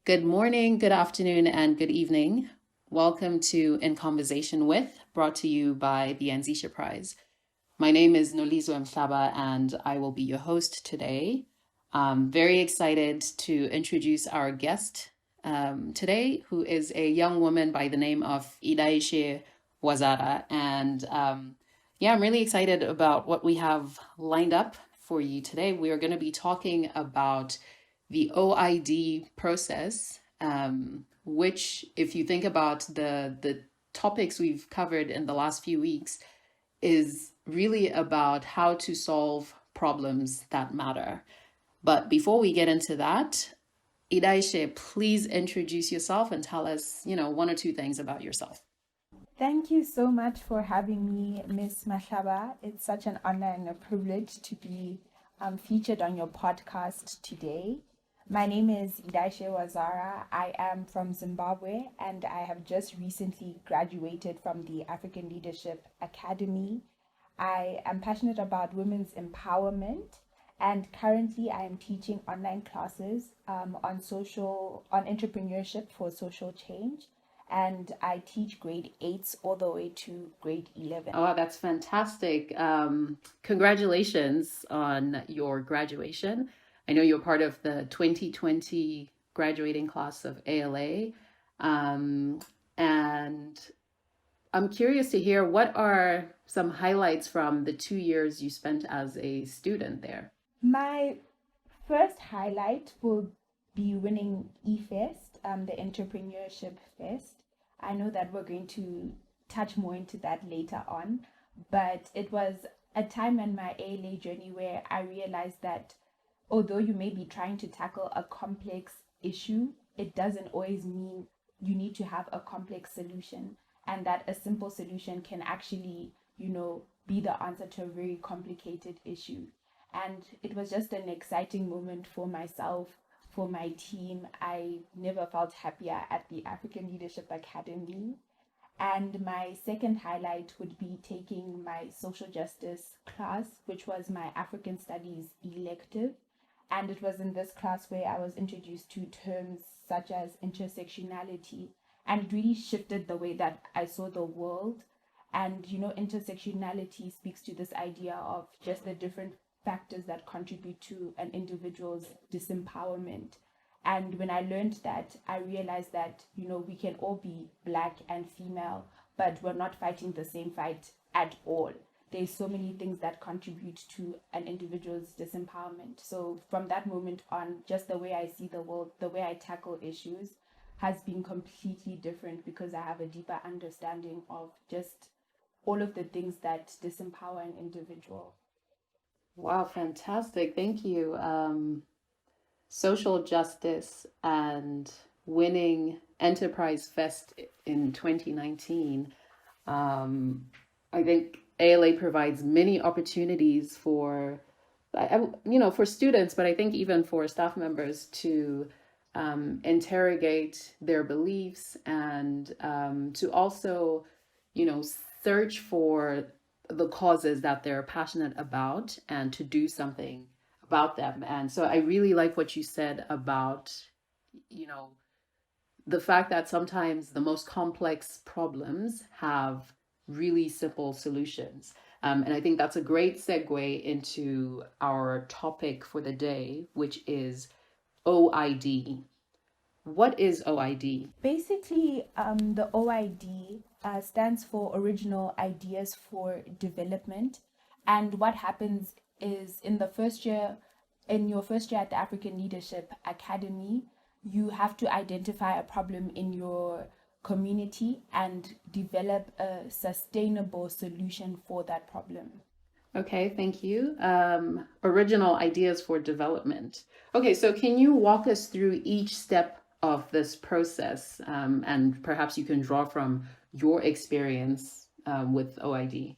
Good morning, good afternoon, and good evening. Welcome to In Conversation With, brought to you by the Anzisha Prize. My name is Nolizo Mhlaba, and I will be your host today. I'm very excited to introduce our guest today, who is a young woman by the name of Idaishe Wazara. And I'm really excited about what we have lined up for you today. We are going to be talking about the OID process, which, if you think about the topics we've covered in the last few weeks, is really about how to solve problems that matter. But before we get into that, Idaishe, please introduce yourself and tell us, one or two things about yourself. Thank you so much for having me, Miss Mashaba. It's such an honor and a privilege to be featured on your podcast today. My name is Idaishe Wazara. I am from Zimbabwe and I have just recently graduated from the African Leadership Academy. I am passionate about women's empowerment, and currently I am teaching online classes on entrepreneurship for social change, and I teach grade 8s all the way to grade 11. Oh, wow, that's fantastic. Congratulations on your graduation. I know you're part of the 2020 graduating class of ALA. And I'm curious to hear, what are some highlights from the 2 years you spent as a student there? My first highlight will be winning eFest, the Entrepreneurship Fest. I know that we're going to touch more into that later on, but it was a time in my ALA journey where I realized that although you may be trying to tackle a complex issue, it doesn't always mean you need to have a complex solution, and that a simple solution can actually, be the answer to a very complicated issue. And it was just an exciting moment for myself, for my team. I never felt happier at the African Leadership Academy. And my second highlight would be taking my social justice class, which was my African Studies elective. And it was in this class where I was introduced to terms such as intersectionality, and it really shifted the way that I saw the world. And, intersectionality speaks to this idea of just the different factors that contribute to an individual's disempowerment. And when I learned that, I realized that, we can all be Black and female, but we're not fighting the same fight at all. There's so many things that contribute to an individual's disempowerment. So from that moment on, just the way I see the world, the way I tackle issues has been completely different, because I have a deeper understanding of just all of the things that disempower an individual. Wow, fantastic. Thank you. Social justice and winning Enterprise Fest in 2019. I think ALA provides many opportunities for, for students, but I think even for staff members to interrogate their beliefs and to also, search for the causes that they're passionate about and to do something about them. And so I really like what you said about, the fact that sometimes the most complex problems have really simple solutions. And I think that's a great segue into our topic for the day, which is OID. What is OID? Basically, the OID stands for Original Ideas for Development. And what happens is in your first year at the African Leadership Academy, you have to identify a problem in your community and develop a sustainable solution for that problem. Okay, thank you. Original ideas for development. Okay, so can you walk us through each step of this process? And perhaps you can draw from your experience with OID.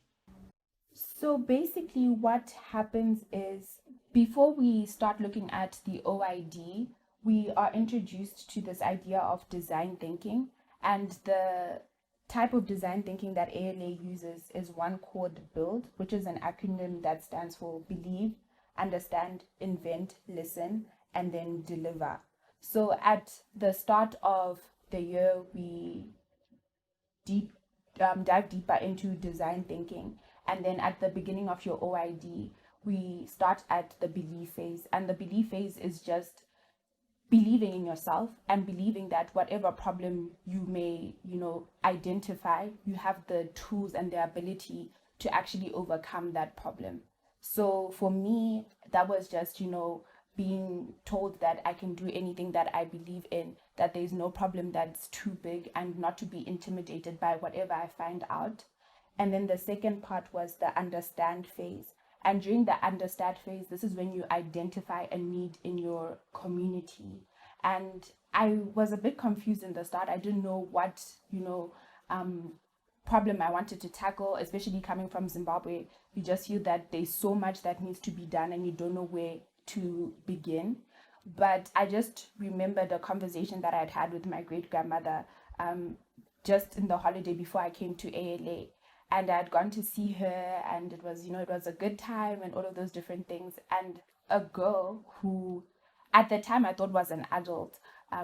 So basically, what happens is before we start looking at the OID, we are introduced to this idea of design thinking. And the type of design thinking that ALA uses is one called BUILD, which is an acronym that stands for Believe, Understand, Invent, Listen, and then Deliver. So at the start of the year, we deep dive deeper into design thinking, and then at the beginning of your OID, we start at the belief phase, and the belief phase is just believing in yourself and believing that whatever problem you may, identify, you have the tools and the ability to actually overcome that problem. So for me, that was just, being told that I can do anything that I believe in, that there's no problem that's too big, and not to be intimidated by whatever I find out. And then the second part was the understand phase. And during the understand phase, this is when you identify a need in your community. And I was a bit confused in the start. I didn't know what, problem I wanted to tackle, especially coming from Zimbabwe. You just feel that there's so much that needs to be done and you don't know where to begin. But I just remember the conversation that I'd had with my great grandmother just in the holiday before I came to ALA. And I had gone to see her, and it was, it was a good time and all of those different things. And a girl who, at the time, I thought was an adult,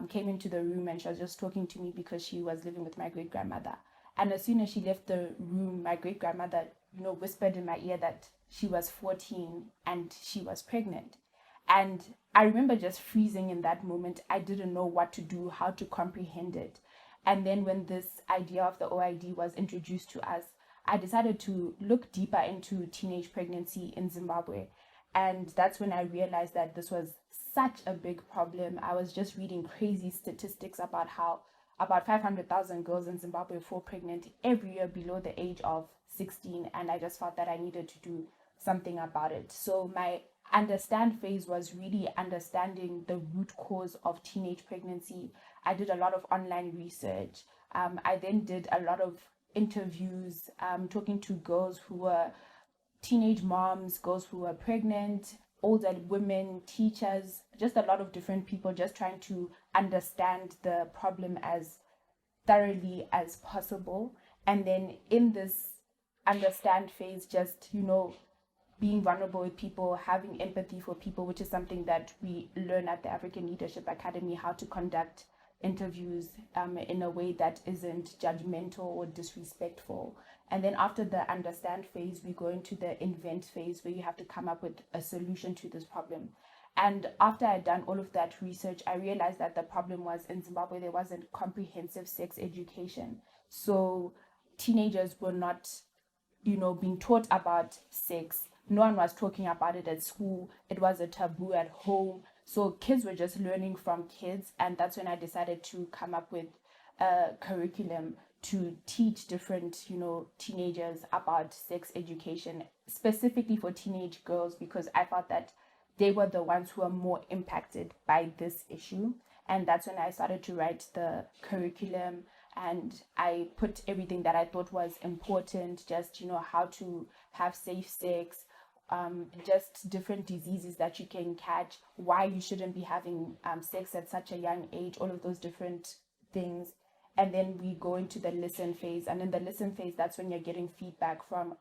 came into the room, and she was just talking to me because she was living with my great grandmother. And as soon as she left the room, my great grandmother, whispered in my ear that she was 14 and she was pregnant. And I remember just freezing in that moment. I didn't know what to do, how to comprehend it. And then when this idea of the OID was introduced to us, I decided to look deeper into teenage pregnancy in Zimbabwe. And that's when I realized that this was such a big problem. I was just reading crazy statistics about how about 500,000 girls in Zimbabwe fall pregnant every year below the age of 16. And I just felt that I needed to do something about it. So my understand phase was really understanding the root cause of teenage pregnancy. I did a lot of online research. I then did a lot of interviews, talking to girls who were teenage moms, girls who were pregnant, older women, teachers, just a lot of different people, just trying to understand the problem as thoroughly as possible. And then in this understand phase, just, being vulnerable with people, having empathy for people, which is something that we learn at the African Leadership Academy, how to conduct interviews in a way that isn't judgmental or disrespectful. And then after the understand phase, we go into the invent phase, where you have to come up with a solution to this problem. And after I'd done all of that research, I realized that the problem was in Zimbabwe, there wasn't comprehensive sex education. So teenagers were not, being taught about sex. No one was talking about it at school. It was a taboo at home. So kids were just learning from kids. And that's when I decided to come up with a curriculum to teach different, teenagers about sex education, specifically for teenage girls, because I felt that they were the ones who were more impacted by this issue. And that's when I started to write the curriculum, and I put everything that I thought was important, just, how to have safe sex, just different diseases that you can catch, why you shouldn't be having sex at such a young age, all of those different things. And then we go into the listen phase. And in the listen phase, that's when you're getting feedback from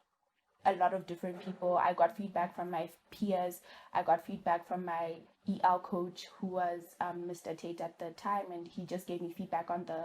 a lot of different people. I got feedback from my peers. I got feedback from my EL coach, who was Mr. Tate at the time, and he just gave me feedback on the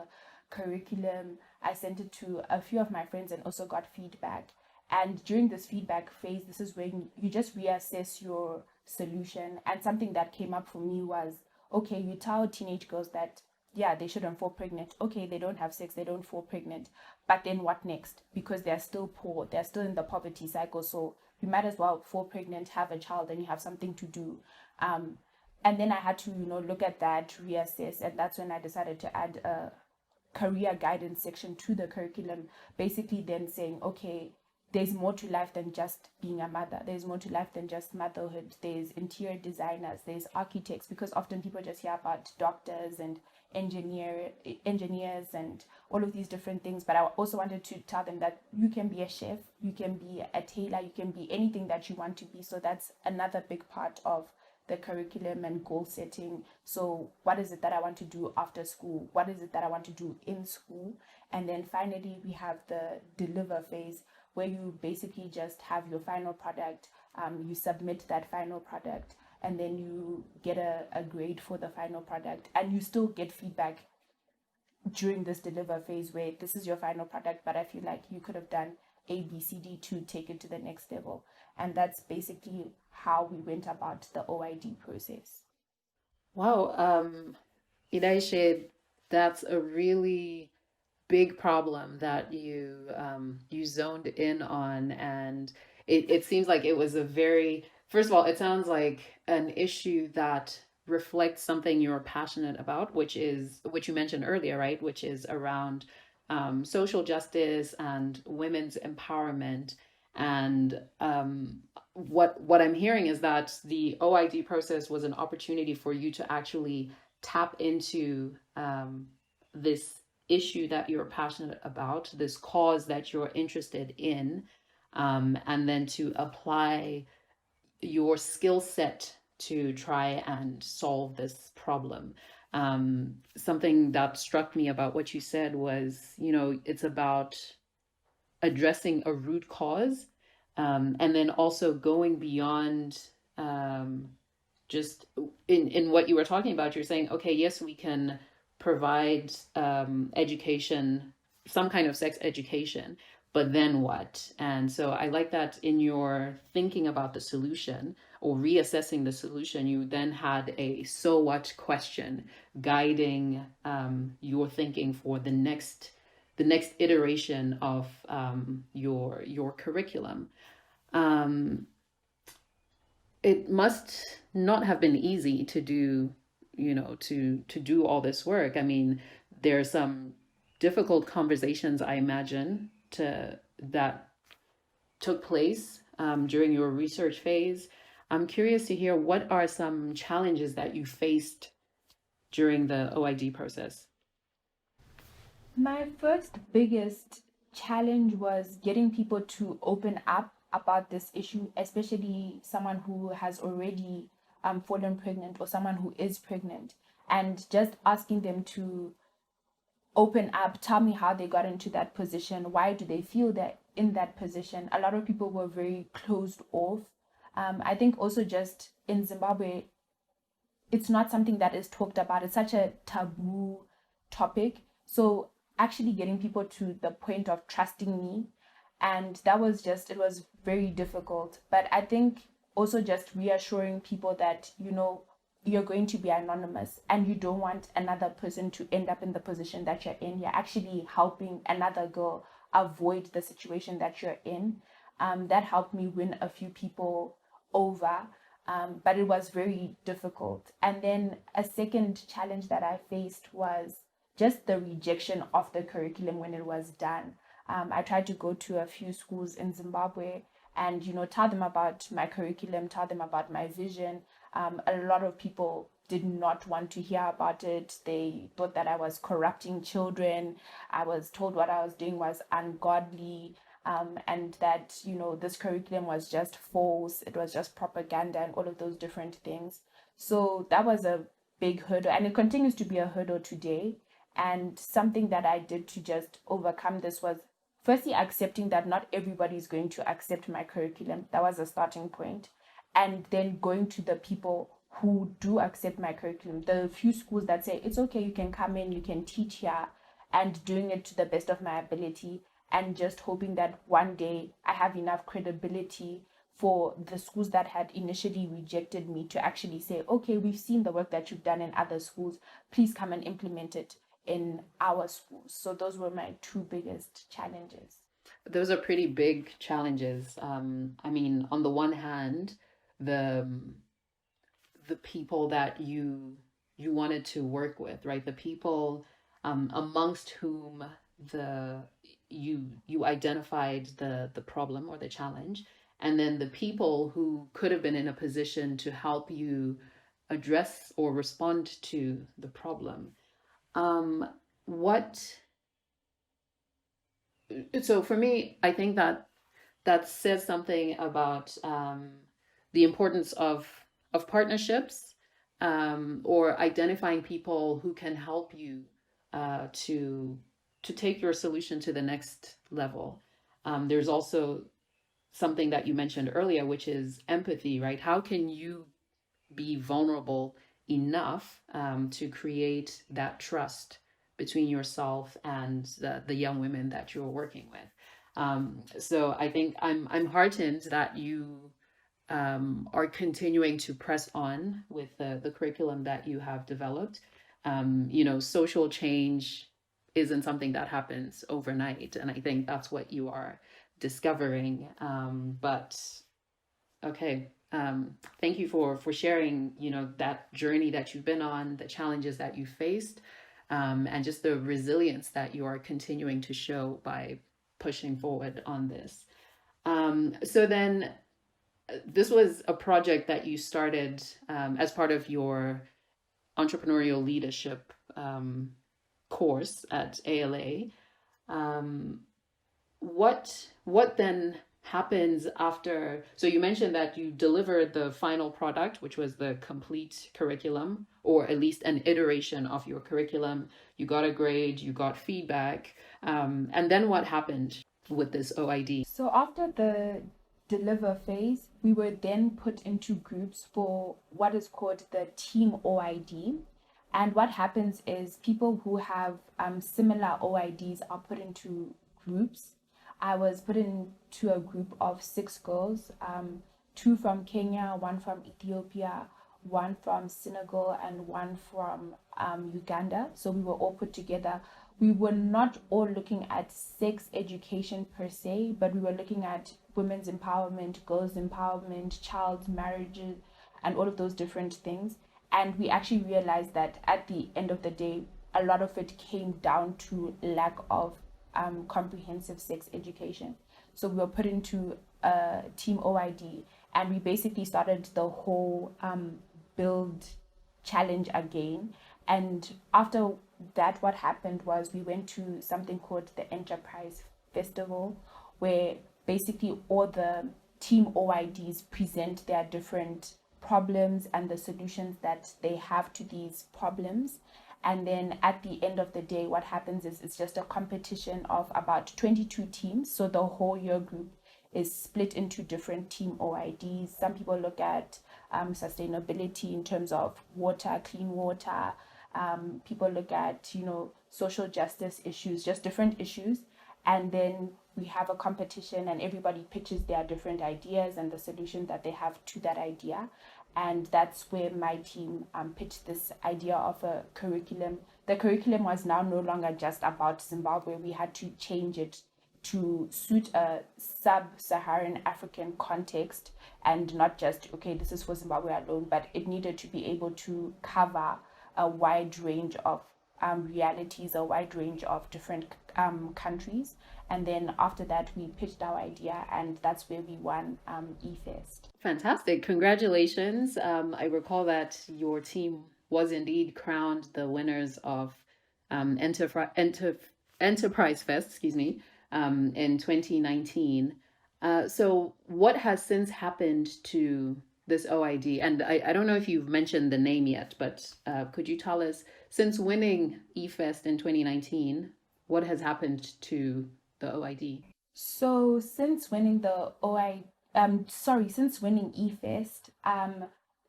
curriculum. I sent it to a few of my friends and also got feedback. And during this feedback phase, this is when you just reassess your solution. And something that came up for me was, okay, you tell teenage girls that, yeah, they shouldn't fall pregnant. Okay, they don't have sex, they don't fall pregnant. But then what next? Because they're still poor, they're still in the poverty cycle. So you might as well fall pregnant, have a child, and you have something to do. And then I had to, look at that, reassess. And that's when I decided to add a career guidance section to the curriculum, basically then saying, okay, there's more to life than just being a mother. There's more to life than just motherhood. There's interior designers, there's architects, because often people just hear about doctors and engineers and all of these different things. But I also wanted to tell them that you can be a chef, you can be a tailor, you can be anything that you want to be. So that's another big part of the curriculum and goal setting. So what is it that I want to do after school? What is it that I want to do in school? And then finally, we have the deliver phase, where you basically just have your final product. You submit that final product. and then you get a grade for the final product, and you still get feedback during this deliver phase where this is your final product, but I feel like you could have done A, B, C, D to take it to the next level. And that's basically how we went about the OID process. Wow, Idaishe, that's a really big problem that you zoned in on, and it seems like it was a very, first of all, it sounds like an issue that reflects something you're passionate about, which you mentioned earlier, right? Which is around social justice and women's empowerment. And what I'm hearing is that the OID process was an opportunity for you to actually tap into this issue that you're passionate about, this cause that you're interested in, and then to apply your skill set to try and solve this problem. Something that struck me about what you said was, it's about addressing a root cause, and then also going beyond just in what you were talking about. You're saying, okay, yes, we can provide education, some kind of sex education, but then what? And so I like that in your thinking about the solution or reassessing the solution, you then had a so what question guiding your thinking for the next iteration of your curriculum. Um, it must not have been easy to do, to do all this work. I mean, there are some difficult conversations, I imagine, to that took place during your research phase. I'm curious to hear, what are some challenges that you faced during the OID process? My first biggest challenge was getting people to open up about this issue, especially someone who has already fallen pregnant or someone who is pregnant, and just asking them to open up, tell me how they got into that position, why do they feel that in that position. A lot of people were very closed off. I think also just in Zimbabwe, it's not something that is talked about. It's such a taboo topic. So actually getting people to the point of trusting me, and that was just, it was very difficult. But I think also just reassuring people that, you're going to be anonymous and you don't want another person to end up in the position that you're in. You're actually helping another girl avoid the situation that you're in. That helped me win a few people over, but it was very difficult. And then a second challenge that I faced was just the rejection of the curriculum when it was done. I tried to go to a few schools in Zimbabwe and, tell them about my curriculum, tell them about my vision. A lot of people did not want to hear about it. They thought that I was corrupting children. I was told what I was doing was ungodly, and that, this curriculum was just false. It was just propaganda and all of those different things. So that was a big hurdle, and it continues to be a hurdle today. And something that I did to just overcome this was firstly accepting that not everybody is going to accept my curriculum. That was a starting point. And then going to the people who do accept my curriculum, the few schools that say, it's okay, you can come in, you can teach here, and doing it to the best of my ability, and just hoping that one day I have enough credibility for the schools that had initially rejected me to actually say, okay, we've seen the work that you've done in other schools, please come and implement it in our schools. So those were my two biggest challenges. Those are pretty big challenges. I mean, on the one hand, the the people that you wanted to work with, right? The people amongst whom the you identified the problem or the challenge, and then the people who could have been in a position to help you address or respond to the problem. What So for me, I think that says something about the importance of partnerships, or identifying people who can help you to take your solution to the next level. There's also something that you mentioned earlier, which is empathy, right? How can you be vulnerable enough to create that trust between yourself and the young women that you're working with. So I think I'm heartened that you are continuing to press on with the curriculum that you have developed. Social change isn't something that happens overnight, and I think that's what you are discovering. But okay, thank you for sharing. That journey that you've been on, the challenges that you faced, and just the resilience that you are continuing to show by pushing forward on this. So then this was a project that you started as part of your entrepreneurial leadership course at ALA. What then happens after? So you mentioned that you delivered the final product, which was the complete curriculum, or at least an iteration of your curriculum. You got a grade, you got feedback, and then what happened with this OID? So after the deliver phase, we were then put into groups for what is called the team OID. And what happens is people who have similar OIDs are put into groups. I was put into a group of 6 girls, 2 from Kenya, 1 from Ethiopia, 1 from Senegal, and 1 from Uganda. So we were all put together. We were not all looking at sex education per se, but we were looking at women's empowerment, girls' empowerment, child marriages, and all of those different things. And we actually realized that at the end of the day, a lot of it came down to lack of comprehensive sex education. So we were put into a team OID, and we basically started the whole build challenge again. And after that, what happened was we went to something called the Enterprise Festival, where basically all the team OIDs present their different problems and the solutions that they have to these problems. And then at the end of the day, what happens is it's just a competition of about 22 teams. So the whole year group is split into different team OIDs. Some people look at sustainability in terms of water, clean water. People look at, social justice issues, just different issues. And then we have a competition and everybody pitches their different ideas and the solution that they have to that idea. And that's where my team pitched this idea of a curriculum. The curriculum was now no longer just about Zimbabwe. We had to change it to suit a sub-Saharan African context and not just, okay, this is for Zimbabwe alone, but it needed to be able to cover a wide range of realities, a wide range of different countries. And then after that, we pitched our idea, and that's where we won eFest. Fantastic. Congratulations. I recall that your team was indeed crowned the winners of Enterprise Fest, in 2019. So what has since happened to this OID? And I don't know if you've mentioned the name yet, but could you tell us, since winning eFest in 2019, what has happened to the OID? So since winning since winning eFest,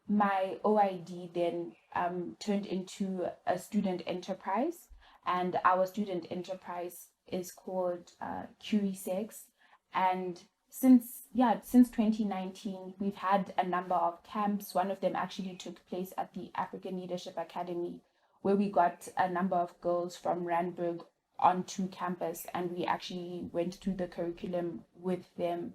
my OID then turned into a student enterprise, and our student enterprise is called CuriSex. And since 2019, we've had a number of camps. One of them actually took place at the African Leadership Academy, where we got a number of girls from Randburg onto campus, and we actually went through the curriculum with them.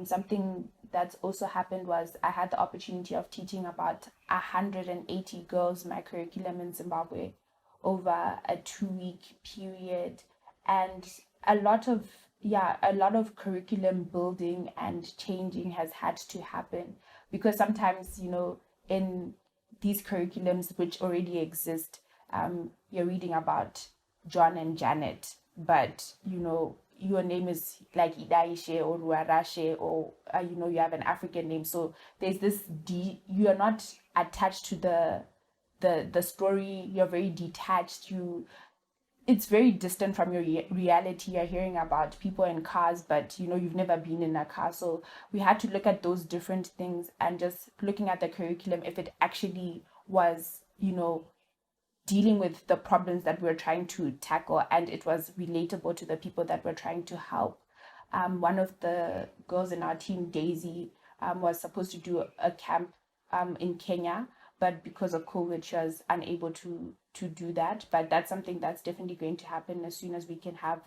Something that's also happened was I had the opportunity of teaching about 180 girls my curriculum in Zimbabwe over a 2-week period, and a lot of curriculum building and changing has had to happen, because sometimes in these curriculums which already exist, you're reading about John and Janet, but your name is like Idaishe or Ruarashe, or you have an African name, so there's this you are not attached to the story. You're very detached. it's very distant from your reality. You're hearing about people in cars, but you've never been in a car. So we had to look at those different things and just looking at the curriculum if it actually was, dealing with the problems that we're trying to tackle, and it was relatable to the people that we're trying to help. One of the girls in our team, Daisy, was supposed to do a camp in Kenya, but because of COVID, she was unable to do that. But that's something that's definitely going to happen as soon as we can have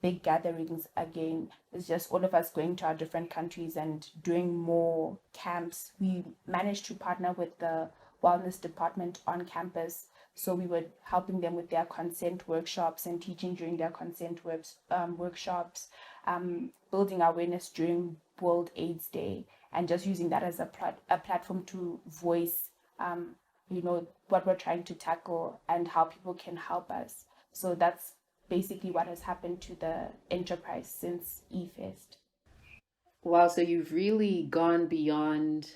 big gatherings again. It's just all of us going to our different countries and doing more camps. We managed to partner with the wellness department on campus. So we were helping them with their consent workshops and teaching during their consent workshops, building awareness during World AIDS Day, and just using that as a platform to voice, what we're trying to tackle and how people can help us. So that's basically what has happened to the enterprise since eFest. Wow, so you've really gone beyond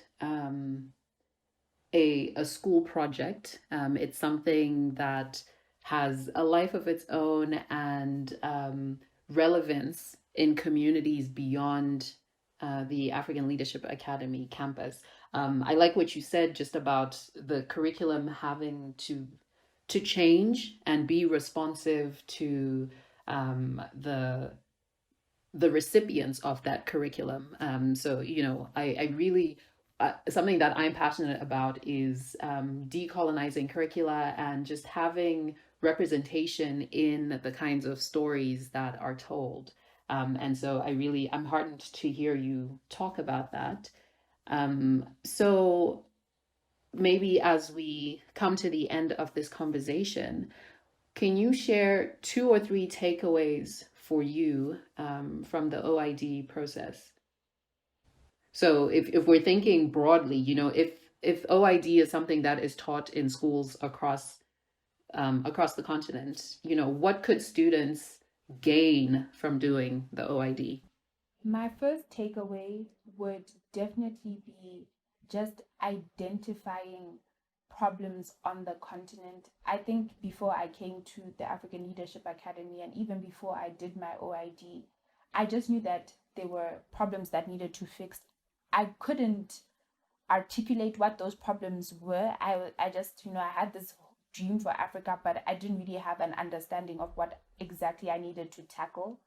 a school project. It's something that has a life of its own and relevance in communities beyond the African Leadership Academy campus. I like what you said just about the curriculum having to change and be responsive to the recipients of that curriculum. So, I really, something that I'm passionate about is decolonizing curricula and just having representation in the kinds of stories that are told. And so I'm heartened to hear you talk about that. So maybe as we come to the end of this conversation, can you share two or three takeaways for you from the OID process? So if we're thinking broadly, if OID is something that is taught in schools across the continent, what could students gain from doing the OID? My first takeaway would definitely be just identifying problems on the continent. I think before I came to the African Leadership Academy and even before I did my OID, I just knew that there were problems that needed to fix. I couldn't articulate what those problems were. I just, I had this dream for Africa, but I didn't really have an understanding of what exactly I needed to tackle.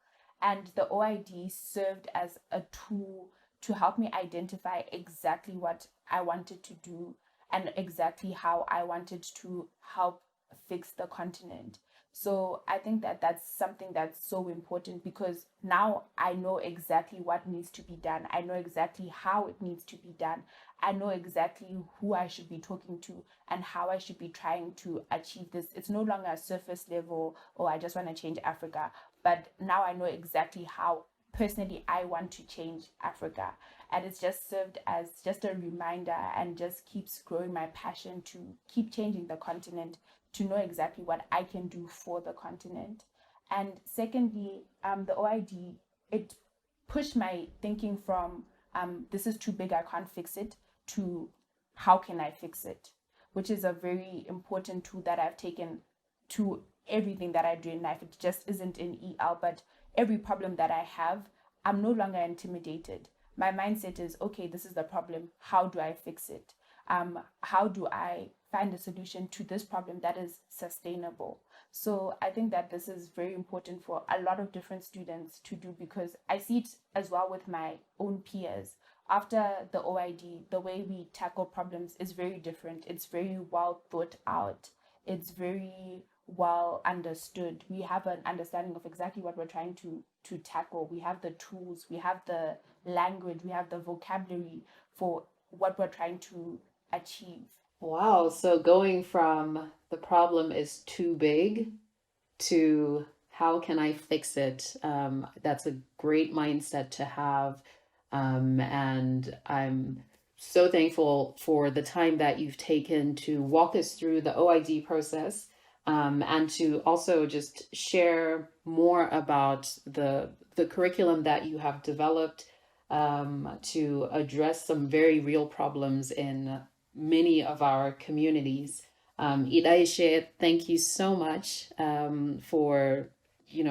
And the OID served as a tool to help me identify exactly what I wanted to do and exactly how I wanted to help fix the continent. So I think that that's something that's so important because now I know exactly what needs to be done. I know exactly how it needs to be done. I know exactly who I should be talking to and how I should be trying to achieve this. It's no longer a surface level, oh, I just want to change Africa. But now I know exactly how personally I want to change Africa. And it's just served as just a reminder and just keeps growing my passion to keep changing the continent, to know exactly what I can do for the continent. And secondly, the OID, it pushed my thinking from this is too big, I can't fix it, to how can I fix it, which is a very important tool that I've taken to everything that I do in life. It just isn't in EL, but every problem that I have, I'm no longer intimidated. My mindset is, okay, this is the problem. How do I fix it? How do I find a solution to this problem that is sustainable? So I think that this is very important for a lot of different students to do because I see it as well with my own peers. After the OID, the way we tackle problems is very different. It's very well thought out. It's very well understood. We have an understanding of exactly what we're trying to tackle. We have the tools, we have the language, we have the vocabulary for what we're trying to achieve. Wow, so going from the problem is too big to how can I fix it? That's a great mindset to have. And I'm so thankful for the time that you've taken to walk us through the OID process, and to also just share more about the curriculum that you have developed to address some very real problems in many of our communities. Idaishe, thank you so much for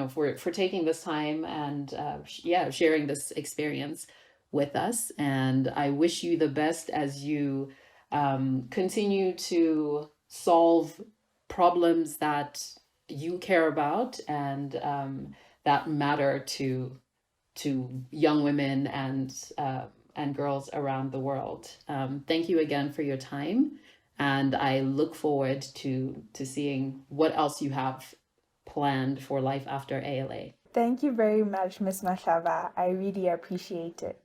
for taking this time and sharing this experience with us. And I wish you the best as you continue to solve problems that you care about and that matter to young women and girls around the world. Thank you again for your time, and I look forward to seeing what else you have planned for life after ALA. Thank you very much, Miss Mashava. I really appreciate it.